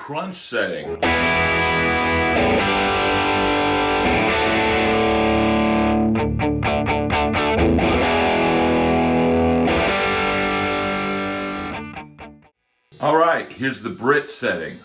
crunch setting. All right, here's the Brit setting.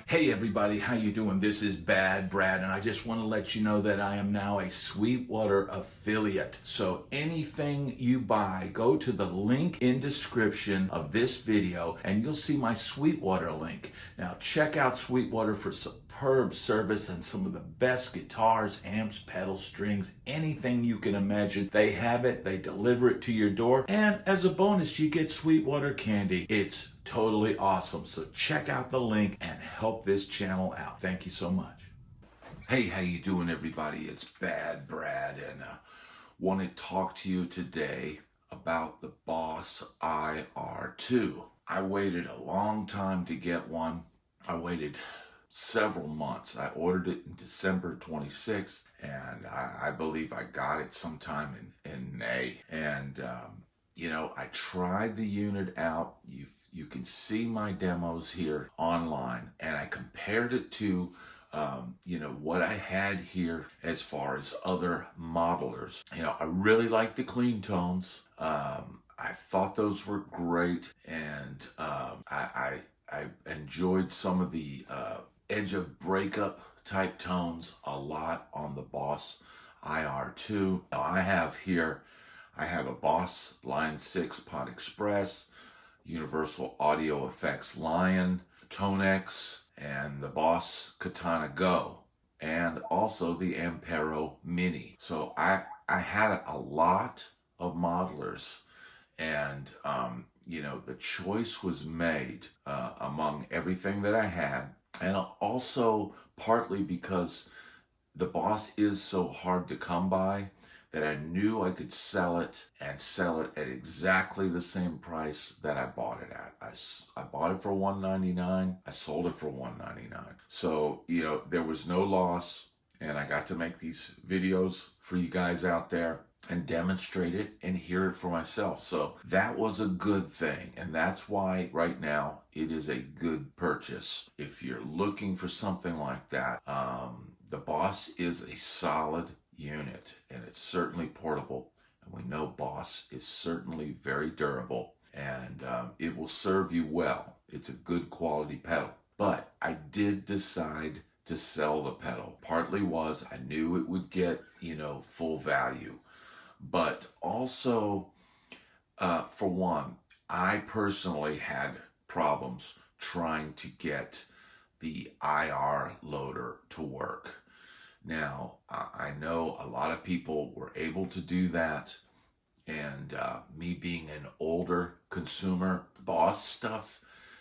Hey everybody, how you doing? This is Bad Brad, and I just want to let you know that I am now a Sweetwater affiliate. So anything you buy, go to the link in description of this video and you'll see my Sweetwater link. Now check out Sweetwater for superb service and some of the best guitars, amps, pedals, strings, anything you can imagine. They have it, they deliver it to your door, and as a bonus you get Sweetwater candy. It's totally awesome. So check out the link and help this channel out. Thank you so much. Hey, how you doing everybody? It's Bad Brad, and want to talk to you today about the Boss IR-2. I waited a long time to get one. I waited several months. I ordered it in December 26th, and I believe I got it sometime in May. And you know, I tried the unit out. You can see my demos here online, and I compared it to you know, what I had here as far as other modelers. You know, I really like the clean tones. I thought those were great, and I enjoyed some of the edge of breakup type tones a lot on the Boss IR-2. Now I have a Boss Line 6 Pod Express, Universal Audio Effects Lion, Tonex, and the Boss Katana Go, and also the Ampero Mini. So I had a lot of modelers, and you know, the choice was made among everything that I had, and also partly because the Boss is so hard to come by that I knew I could sell it and sell it at exactly the same price that I bought it at. I bought it for $199. I sold it for $199. So, you know, there was no loss, and I got to make these videos for you guys out there and demonstrate it and hear it for myself. So that was a good thing, and that's why right now it is a good purchase. If you're looking for something like that, the Boss is a solid unit, and it's certainly portable, and we know Boss is certainly very durable, and it will serve you well. It's a good quality pedal. But I did decide to sell the pedal. Partly was I knew it would get, you know, full value, but also for one, I personally had problems trying to get the IR loader to work. Now, I know a lot of people were able to do that, and me being an older consumer, Boss stuff,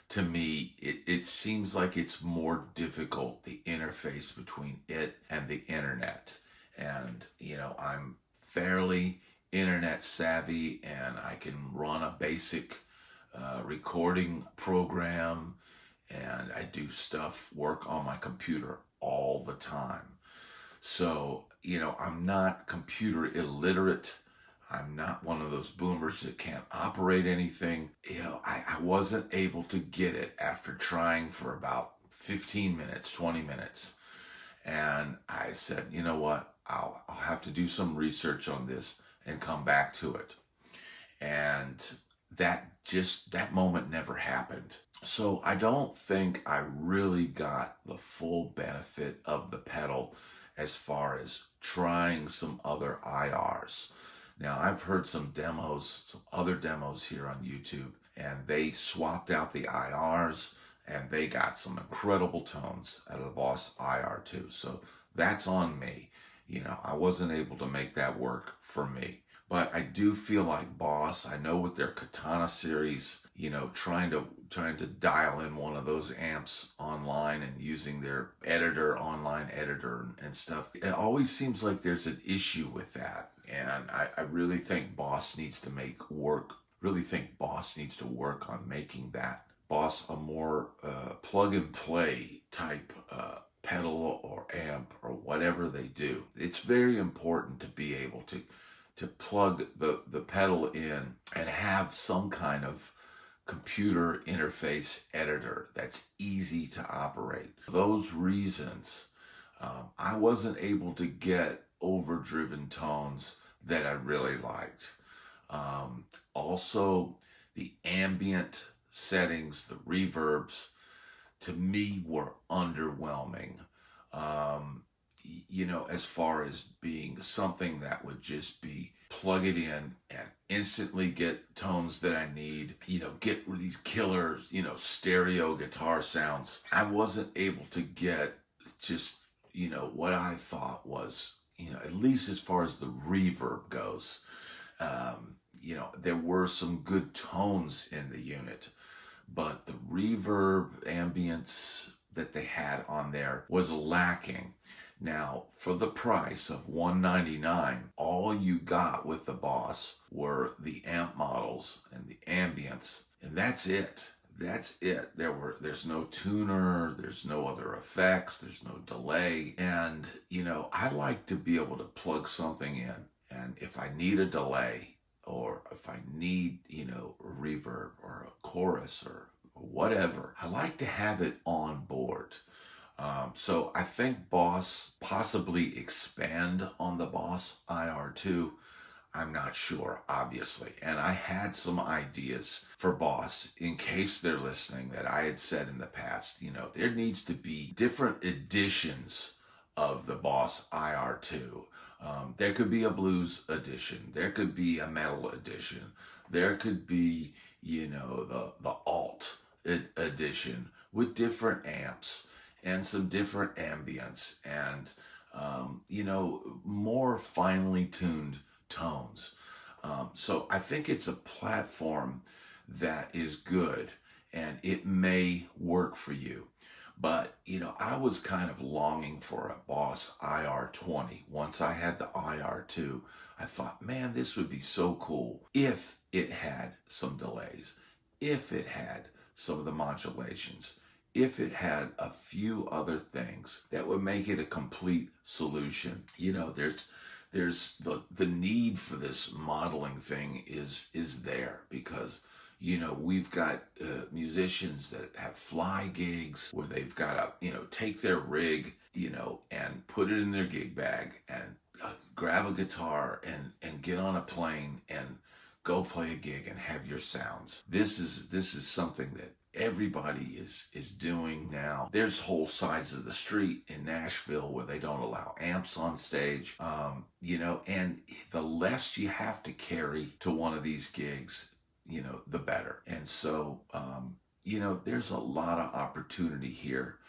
to me, it seems like it's more difficult, the interface between it and the internet. And, you know, I'm fairly internet savvy, and I can run a basic recording program, and I do work on my computer all the time. So, you know, I'm not computer illiterate. I'm not one of those boomers that can't operate anything. You know, I wasn't able to get it after trying for about 15 minutes, 20 minutes. And I said, you know what, I'll have to do some research on this and come back to it. And that moment never happened. So I don't think I really got the full benefit of the pedal as far as trying some other IRs. Now, I've heard some other demos here on YouTube, and they swapped out the IRs, and they got some incredible tones out of the Boss IR-2. So that's on me. You know, I wasn't able to make that work for me. But I do feel like Boss, I know with their Katana series, you know, trying to dial in one of those amps online and using their online editor and stuff, it always seems like there's an issue with that. And I really think Boss needs to work on making that Boss a more plug and play type pedal or amp or whatever they do. It's very important to be able to to plug the pedal in and have some kind of computer interface editor that's easy to operate. For those reasons, I wasn't able to get overdriven tones that I really liked. Also, the ambient settings, the reverbs, to me were underwhelming. As far as being something that would just be plug it in and instantly get tones that I need, get these killer, stereo guitar sounds. I wasn't able to get just, what I thought was, at least as far as the reverb goes. There were some good tones in the unit, but the reverb ambience that they had on there was lacking. Now, for the price of $199, all you got with the Boss were the amp models and the ambience, and that's it. That's it. There's no tuner, there's no other effects, there's no delay. And, I like to be able to plug something in, and if I need a delay, or if I need, a reverb or a chorus or whatever, I like to have it on board. So I think Boss possibly expand on the Boss IR-2. I'm not sure, obviously. And I had some ideas for Boss in case they're listening that I had said in the past. There needs to be different editions of the Boss IR-2. There could be a blues edition. There could be a metal edition. There could be, the alt edition with different amps and some different ambience and, more finely tuned tones. So I think it's a platform that is good and it may work for you. But, I was kind of longing for a Boss IR-20. Once I had the IR-2, I thought, man, this would be so cool if it had some delays, if it had some of the modulations, if it had a few other things that would make it a complete solution. There's the need for this modeling thing is there because we've got musicians that have fly gigs where they've got to, take their rig, and put it in their gig bag and grab a guitar and get on a plane and go play a gig and have your sounds. This is something that everybody is doing now. There's whole sides of the street in Nashville where they don't allow amps on stage, and the less you have to carry to one of these gigs, the better. And so, there's a lot of opportunity here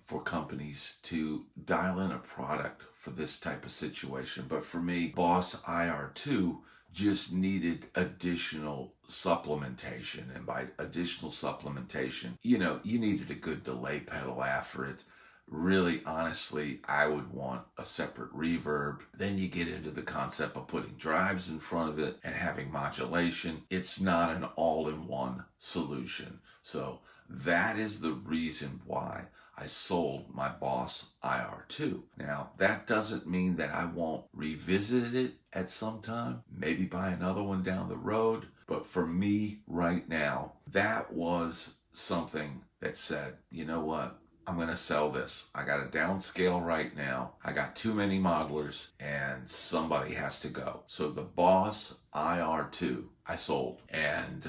for companies to dial in a product for this type of situation. But for me, Boss IR-2 just needed additional supplementation. And by additional supplementation, you needed a good delay pedal after it. Really, honestly, I would want a separate reverb. Then you get into the concept of putting drives in front of it and having modulation. It's not an all-in-one solution. So that is the reason why I sold my Boss IR-2. Now, that doesn't mean that I won't revisit it at some time, maybe buy another one down the road. But for me right now, that was something that said, you know what? I'm going to sell this. I got a downscale right now. I got too many modelers and somebody has to go. So the Boss IR-2 I sold. And,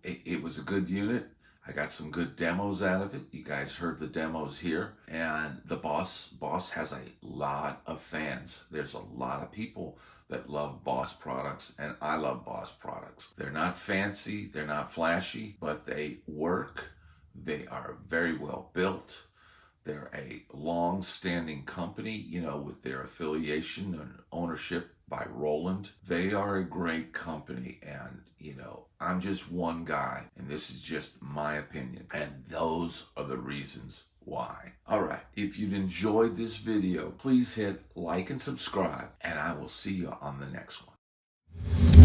it was a good unit. I got some good demos out of it. You guys heard the demos here. And the Boss has a lot of fans. There's a lot of people that love Boss products, and I love Boss products. They're not fancy, they're not flashy, but they work. They are very well built. They're a long-standing company, with their affiliation and ownership by Roland. They are a great company, and, I'm just one guy, and this is just my opinion, and those are the reasons why. All right, if you've enjoyed this video, please hit like and subscribe, and I will see you on the next one.